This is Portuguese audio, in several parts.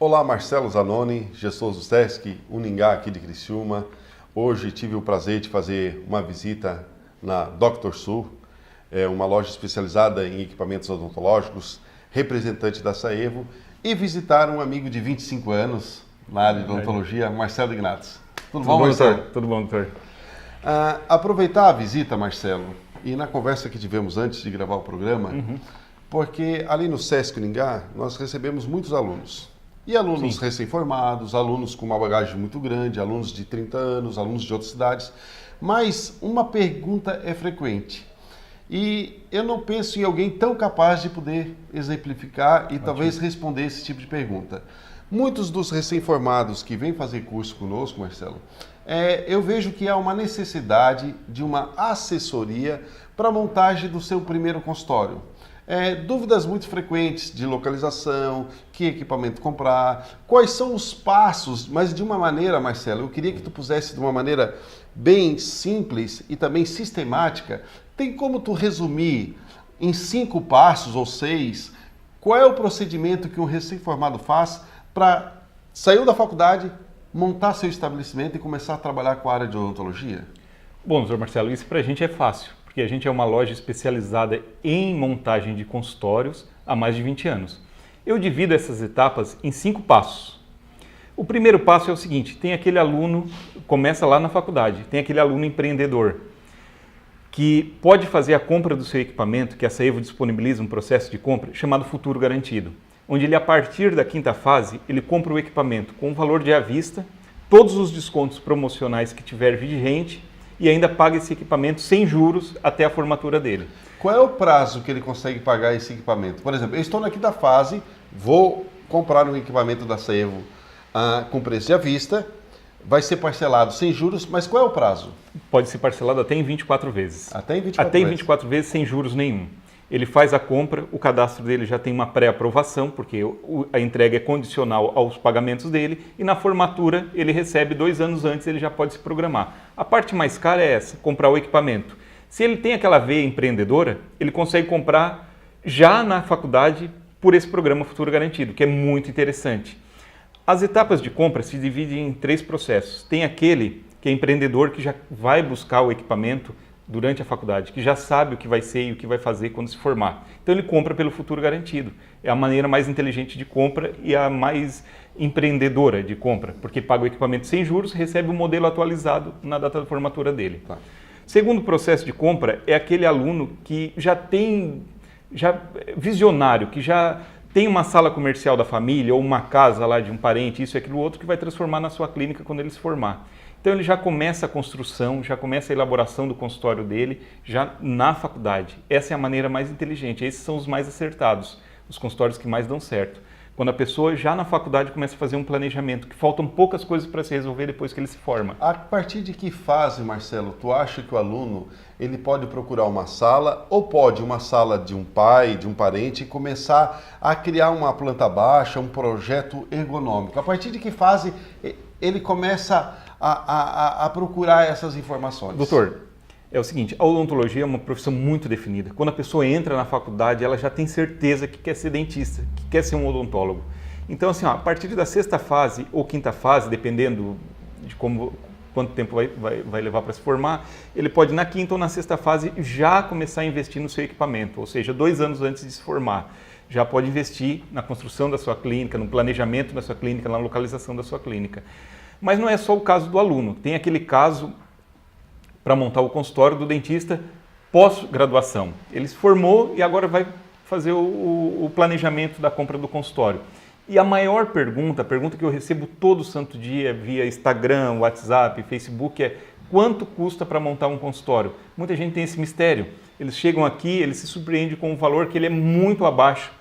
Olá, Marcelo Zanoni, gestor do Sesc Uningá aqui de Criciúma. Hoje tive o prazer de fazer uma visita na Dr. Sul, uma loja especializada em equipamentos odontológicos, representante da Saevo, e visitar um amigo de 25 anos na área de odontologia, Marcelo Ignatz. Tudo bom, Marcelo? Tudo bom, doutor. Aproveitar a visita, Marcelo, e na conversa que tivemos antes de gravar o programa, porque ali no Sesc Uningá nós recebemos muitos alunos. E alunos recém-formados, alunos com uma bagagem muito grande, alunos de 30 anos, alunos de outras cidades. Mas uma pergunta é frequente. E eu não penso em alguém tão capaz de poder exemplificar e talvez responder esse tipo de pergunta. Muitos dos recém-formados que vêm fazer curso conosco, Marcelo, eu vejo que há uma necessidade de uma assessoria para a montagem do seu primeiro consultório. Dúvidas muito frequentes de localização, que equipamento comprar, quais são os passos, mas de uma maneira, Marcelo, eu queria que tu pusesse de uma maneira bem simples e também sistemática. Tem como tu resumir em 5 passos ou 6, qual é o procedimento que um recém-formado faz para sair da faculdade, montar seu estabelecimento e começar a trabalhar com a área de odontologia? Bom, doutor Marcelo, isso para a gente é fácil, porque a gente é uma loja especializada em montagem de consultórios há mais de 20 anos. Eu divido essas etapas em 5 passos. O primeiro passo é o seguinte: tem aquele aluno, começa lá na faculdade, tem aquele aluno empreendedor que pode fazer a compra do seu equipamento, que a Saevo disponibiliza um processo de compra chamado Futuro Garantido, onde ele, a partir da 5ª fase, ele compra o equipamento com o valor de à vista, todos os descontos promocionais que tiver vigente e ainda paga esse equipamento sem juros até a formatura dele. Qual é o prazo que ele consegue pagar esse equipamento? Por exemplo, eu estou na 5ª fase, vou comprar um equipamento da Saevo com preço de à vista, vai ser parcelado sem juros, mas qual é o prazo? Pode ser parcelado até em 24 vezes. Até em 24 Até em 24 vezes sem juros nenhum. Ele faz a compra, o cadastro dele já tem uma pré-aprovação, porque a entrega é condicional aos pagamentos dele, e na formatura ele recebe 2 anos antes, ele já pode se programar. A parte mais cara é essa, comprar o equipamento. Se ele tem aquela veia empreendedora, ele consegue comprar já na faculdade por esse programa Futuro Garantido, que é muito interessante. As etapas de compra se dividem em 3 processos. Tem aquele que é empreendedor, que já vai buscar o equipamento durante a faculdade, que já sabe o que vai ser e o que vai fazer quando se formar. Então ele compra pelo Futuro Garantido. É a maneira mais inteligente de compra e a mais empreendedora de compra, porque paga o equipamento sem juros, recebe o modelo atualizado na data da formatura dele. Segundo processo de compra é aquele aluno que já visionário, que já tem uma sala comercial da família ou uma casa lá de um parente, isso e aquilo outro, que vai transformar na sua clínica quando ele se formar. Então ele já começa a construção, já começa a elaboração do consultório dele já na faculdade. Essa é a maneira mais inteligente, esses são os mais acertados, os consultórios que mais dão certo. Quando a pessoa já na faculdade começa a fazer um planejamento, que faltam poucas coisas para se resolver depois que ele se forma. A partir de que fase, Marcelo, tu acha que o aluno ele pode procurar uma sala, ou pode uma sala de um pai, de um parente, e começar a criar uma planta baixa, um projeto ergonômico? A partir de que fase ele começa a procurar essas informações? Doutor, é o seguinte, a odontologia é uma profissão muito definida. Quando a pessoa entra na faculdade, ela já tem certeza que quer ser dentista, que quer ser um odontólogo. Então, assim, a partir da 6ª fase ou 5ª fase, dependendo de quanto tempo vai levar para se formar, ele pode na 5ª ou na 6ª fase já começar a investir no seu equipamento, ou seja, 2 anos antes de se formar. Já pode investir na construção da sua clínica, no planejamento da sua clínica, na localização da sua clínica. Mas não é só o caso do aluno, tem aquele caso para montar o consultório do dentista pós-graduação. Ele se formou e agora vai fazer o planejamento da compra do consultório. E a maior pergunta, a pergunta que eu recebo todo santo dia via Instagram, WhatsApp, Facebook é: quanto custa para montar um consultório? Muita gente tem esse mistério. Eles chegam aqui, eles se surpreendem com um valor que ele é muito abaixo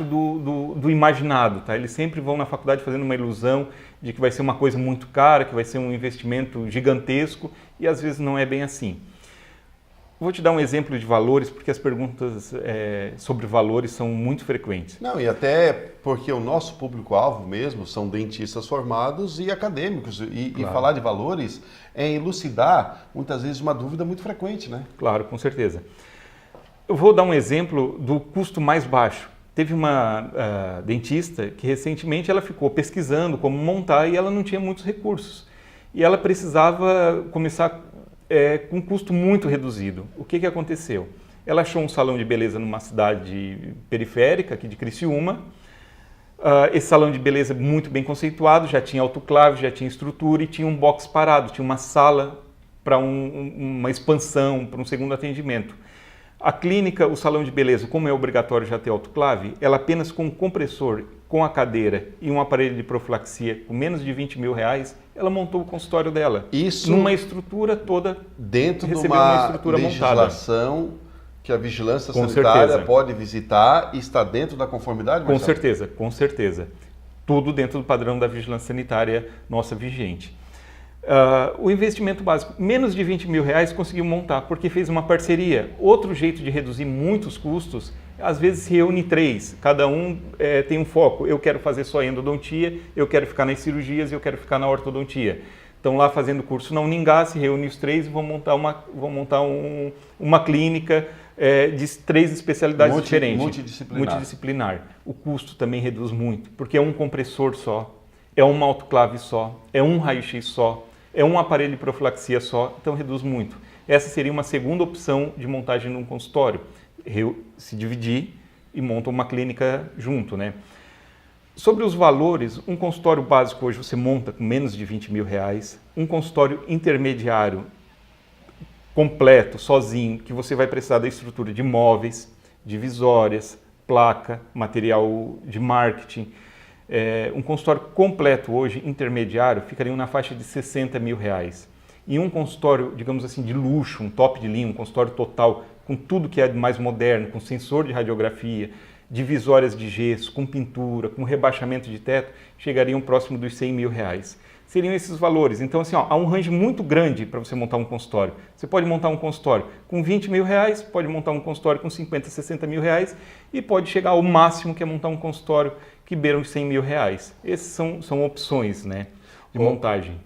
do imaginado, tá? Eles sempre vão na faculdade fazendo uma ilusão de que vai ser uma coisa muito cara, que vai ser um investimento gigantesco, e às vezes não é bem assim. Vou te dar um exemplo de valores, porque as perguntas sobre valores são muito frequentes. Não, e até porque o nosso público-alvo mesmo são dentistas formados e acadêmicos, e falar de valores é elucidar, muitas vezes, uma dúvida muito frequente, né? Claro, com certeza. Eu vou dar um exemplo do custo mais baixo, Teve uma dentista que recentemente ela ficou pesquisando como montar e ela não tinha muitos recursos. E ela precisava começar com um custo muito reduzido. O que aconteceu? Ela achou um salão de beleza numa cidade periférica, aqui de Criciúma. Esse salão de beleza muito bem conceituado, já tinha autoclave, já tinha estrutura e tinha um box parado, tinha uma sala para uma expansão, para um segundo atendimento. A clínica, o salão de beleza, como é obrigatório já ter autoclave, ela apenas com um compressor, com a cadeira e um aparelho de profilaxia com menos de R$20 mil, ela montou o consultório dela. Isso numa estrutura toda, dentro de uma estrutura legislação montada. Que a vigilância Com sanitária certeza. pode visitar e está dentro da conformidade, Marcelo? Com certeza, com certeza. Tudo dentro do padrão da vigilância sanitária nossa vigente. O investimento básico, menos de R$20 mil conseguiu montar, porque fez uma parceria. Outro jeito de reduzir muitos custos, às vezes se reúne 3, cada um tem um foco. Eu quero fazer só endodontia, eu quero ficar nas cirurgias e eu quero ficar na ortodontia. Estão lá fazendo curso na Uningá, se reúne os 3 e vão montar uma clínica de 3 especialidades diferentes. Multidisciplinar. O custo também reduz muito, porque é um compressor só, é uma autoclave só, é um raio-x só, é um aparelho de profilaxia só, então reduz muito. Essa seria uma segunda opção de montagem num consultório, se dividir e monta uma clínica junto, né? Sobre os valores, um consultório básico hoje você monta com menos de R$20 mil, um consultório intermediário completo, sozinho, que você vai precisar da estrutura de móveis, divisórias, placa, material de marketing. Um consultório completo hoje, intermediário, ficaria na faixa de R$60 mil. E um consultório, digamos assim, de luxo, um top de linha, um consultório total, com tudo que é mais moderno, com sensor de radiografia, divisórias de gesso, com pintura, com rebaixamento de teto, chegariam próximo dos R$100 mil. Seriam esses valores. Então, assim, há um range muito grande para você montar um consultório. Você pode montar um consultório com R$20 mil, pode montar um consultório com 50, 60 mil e pode chegar ao máximo que é montar um consultório que beira os R$100 mil. Essas são opções, né, de montagem.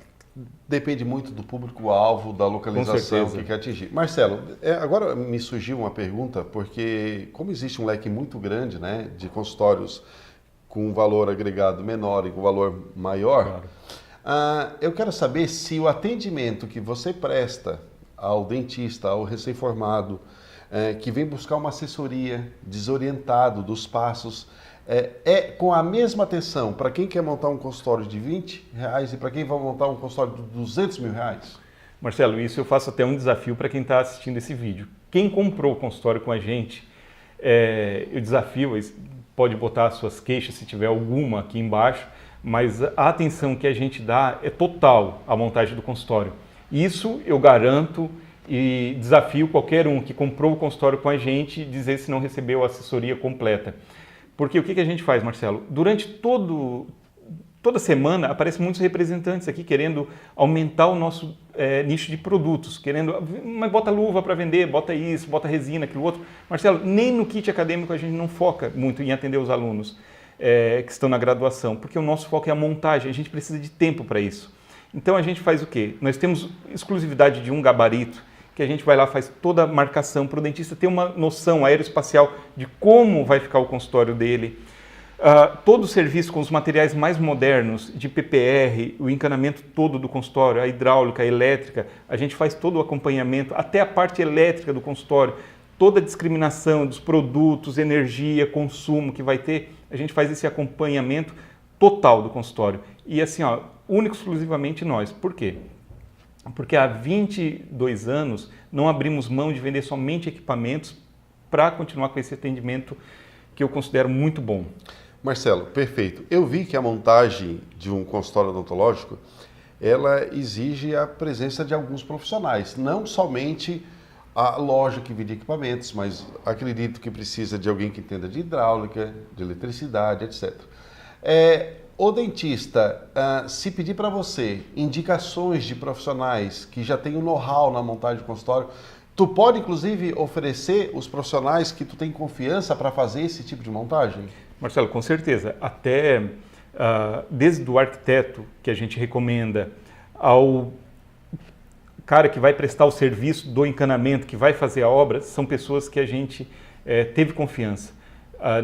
Depende muito do público-alvo, da localização que quer atingir. Marcelo, agora me surgiu uma pergunta, porque como existe um leque muito grande, né, de consultórios com um valor agregado menor e com valor maior, claro. Eu quero saber se o atendimento que você presta ao dentista, ao recém-formado, que vem buscar uma assessoria, desorientado dos passos, com a mesma atenção para quem quer montar um consultório de R$20 e para quem vai montar um consultório de R$200 mil? Marcelo, isso eu faço até um desafio para quem está assistindo esse vídeo. Quem comprou o consultório com a gente, eu desafio, pode botar as suas queixas se tiver alguma aqui embaixo, mas a atenção que a gente dá é total à montagem do consultório. Isso eu garanto e desafio qualquer um que comprou o consultório com a gente dizer se não recebeu a assessoria completa. Porque o que a gente faz, Marcelo? Durante toda semana aparecem muitos representantes aqui querendo aumentar o nosso nicho de produtos, querendo, mas bota luva para vender, bota isso, bota resina, aquilo outro. Marcelo, nem no kit acadêmico a gente não foca muito em atender os alunos que estão na graduação, porque o nosso foco é a montagem, a gente precisa de tempo para isso. Então a gente faz o quê? Nós temos exclusividade de um gabarito, que a gente vai lá, faz toda a marcação para o dentista ter uma noção aeroespacial de como vai ficar o consultório dele. Todo o serviço com os materiais mais modernos, de PPR, o encanamento todo do consultório, a hidráulica, a elétrica, a gente faz todo o acompanhamento, até a parte elétrica do consultório, toda a discriminação dos produtos, energia, consumo que vai ter, a gente faz esse acompanhamento total do consultório. E assim, único exclusivamente nós. Por quê? Porque há 22 anos não abrimos mão de vender somente equipamentos para continuar com esse atendimento que eu considero muito bom. Marcelo, perfeito. Eu vi que a montagem de um consultório odontológico, ela exige a presença de alguns profissionais, não somente a loja que vende equipamentos, mas acredito que precisa de alguém que entenda de hidráulica, de eletricidade, etc. O dentista, se pedir para você indicações de profissionais que já têm o know-how na montagem de consultório, tu pode inclusive oferecer os profissionais que tu tem confiança para fazer esse tipo de montagem? Marcelo, com certeza. Até desde o arquiteto que a gente recomenda ao cara que vai prestar o serviço do encanamento, que vai fazer a obra, são pessoas que a gente teve confiança.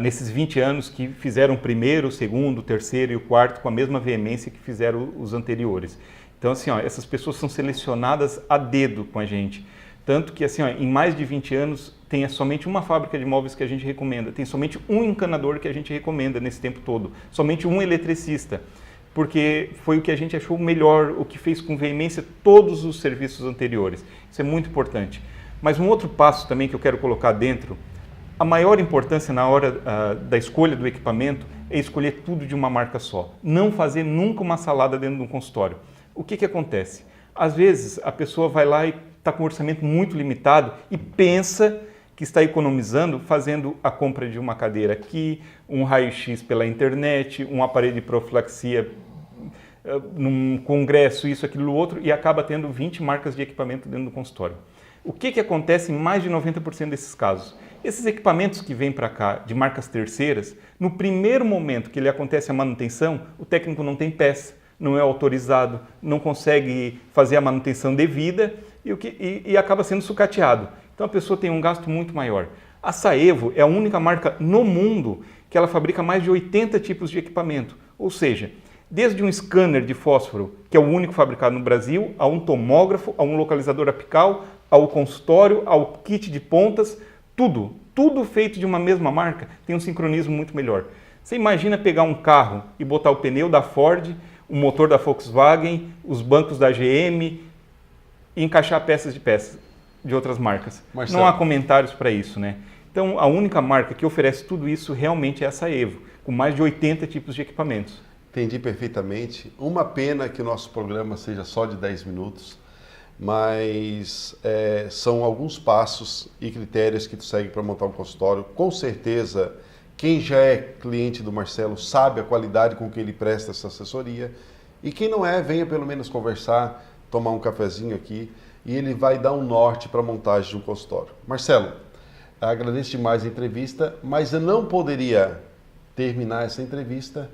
nesses 20 anos que fizeram o primeiro, o segundo, o terceiro e o quarto com a mesma veemência que fizeram os anteriores. Então, assim, ó, essas pessoas são selecionadas a dedo com a gente. Tanto que, assim, ó, em mais de 20 anos, tem somente uma fábrica de móveis que a gente recomenda, tem somente um encanador que a gente recomenda nesse tempo todo, somente um eletricista, porque foi o que a gente achou melhor, o que fez com veemência todos os serviços anteriores. Isso é muito importante. Mas um outro passo também que eu quero colocar dentro, a maior importância na hora da escolha do equipamento é escolher tudo de uma marca só. Não fazer nunca uma salada dentro de um consultório. O que acontece? Às vezes a pessoa vai lá e está com um orçamento muito limitado e pensa que está economizando fazendo a compra de uma cadeira aqui, um raio-x pela internet, um aparelho de profilaxia num congresso, isso, aquilo, outro, e acaba tendo 20 marcas de equipamento dentro do consultório. O que acontece em mais de 90% desses casos? Esses equipamentos que vêm para cá de marcas terceiras, no primeiro momento que ele acontece a manutenção, o técnico não tem peça, não é autorizado, não consegue fazer a manutenção devida e acaba sendo sucateado. Então a pessoa tem um gasto muito maior. A Saevo é a única marca no mundo que ela fabrica mais de 80 tipos de equipamento, ou seja, desde um scanner de fósforo, que é o único fabricado no Brasil, a um tomógrafo, a um localizador apical, ao consultório, ao kit de pontas, tudo feito de uma mesma marca, tem um sincronismo muito melhor. Você imagina pegar um carro e botar o pneu da Ford, o motor da Volkswagen, os bancos da GM e encaixar peças de outras marcas. Marcelo. Não há comentários para isso, né? Então, a única marca que oferece tudo isso realmente é a Saevo, com mais de 80 tipos de equipamentos. Entendi perfeitamente. Uma pena que o nosso programa seja só de 10 minutos, mas são alguns passos e critérios que tu segue para montar um consultório. Com certeza, quem já é cliente do Marcelo sabe a qualidade com que ele presta essa assessoria. E quem não é, venha pelo menos conversar, tomar um cafezinho aqui e ele vai dar um norte para a montagem de um consultório. Marcelo, agradeço demais a entrevista, mas eu não poderia terminar essa entrevista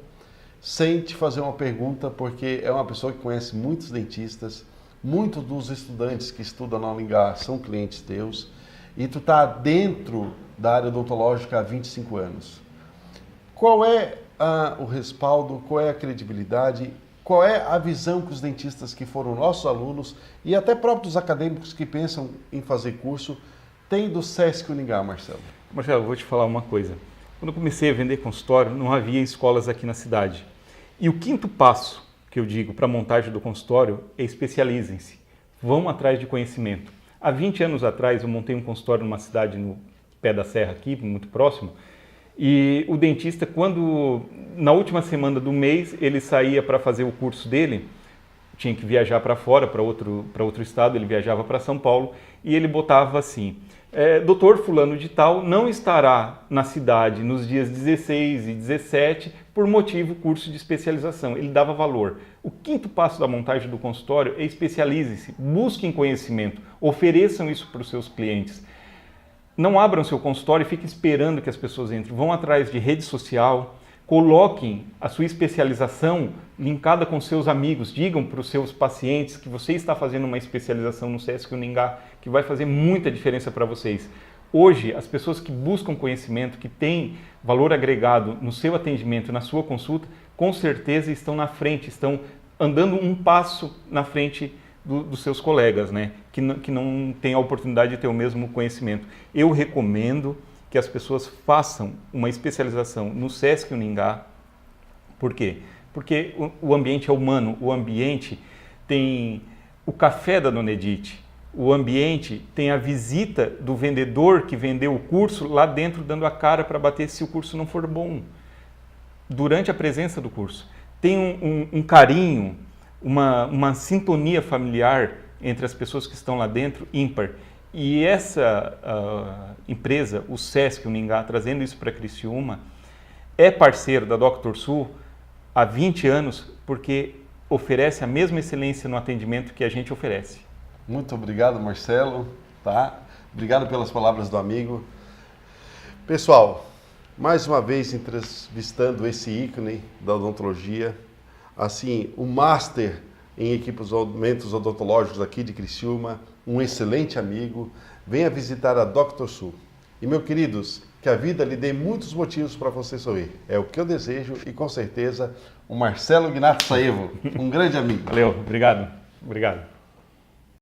sem te fazer uma pergunta, porque é uma pessoa que conhece muitos dentistas, muitos dos estudantes que estudam na Uningá são clientes teus, e tu está dentro da área odontológica há 25 anos. Qual é o respaldo, qual é a credibilidade, qual é a visão que os dentistas que foram nossos alunos e até próprios acadêmicos que pensam em fazer curso têm do Sesc Uningá, Marcelo? Marcelo, eu vou te falar uma coisa. Quando eu comecei a vender consultório, não havia escolas aqui na cidade. E o quinto passo que eu digo para a montagem do consultório é especializem-se. Vão atrás de conhecimento. Há 20 anos atrás eu montei um consultório numa cidade no pé da serra aqui, muito próximo, e o dentista, quando na última semana do mês ele saía para fazer o curso dele, tinha que viajar para fora, para outro estado, ele viajava para São Paulo, e ele botava assim: doutor fulano de tal não estará na cidade nos dias 16 e 17 por motivo curso de especialização. Ele dava valor. O quinto passo da montagem do consultório é especializem-se, busquem conhecimento, ofereçam isso para os seus clientes. Não abram seu consultório e fiquem esperando que as pessoas entrem. Vão atrás de rede social, coloquem a sua especialização linkada com seus amigos. Digam para os seus pacientes que você está fazendo uma especialização no Sesc Uningá, que vai fazer muita diferença para vocês. Hoje, as pessoas que buscam conhecimento, que têm valor agregado no seu atendimento, na sua consulta, com certeza estão na frente, estão andando um passo na frente dos seus colegas, né? Que não têm a oportunidade de ter o mesmo conhecimento. Eu recomendo que as pessoas façam uma especialização no Sesc Uningá. Por quê? Porque o ambiente é humano, o ambiente tem o café da Dona Edith, o ambiente tem a visita do vendedor que vendeu o curso lá dentro dando a cara para bater se o curso não for bom. Durante a presença do curso. Tem um carinho, uma sintonia familiar entre as pessoas que estão lá dentro ímpar. E essa empresa, o Sesc Uningá, trazendo isso para Criciúma, é parceiro da Dr. Sul há 20 anos porque oferece a mesma excelência no atendimento que a gente oferece. Muito obrigado, Marcelo. Tá? Obrigado pelas palavras do amigo. Pessoal, mais uma vez entrevistando esse ícone da odontologia, assim, o master em equipamentos odontológicos aqui de Criciúma, um excelente amigo. Venha visitar a Dr. Sul. E, meus queridos, que a vida lhe dê muitos motivos para você sorrir. É o que eu desejo e com certeza o Marcelo Gnatsaevo, um grande amigo. Valeu, obrigado. Obrigado.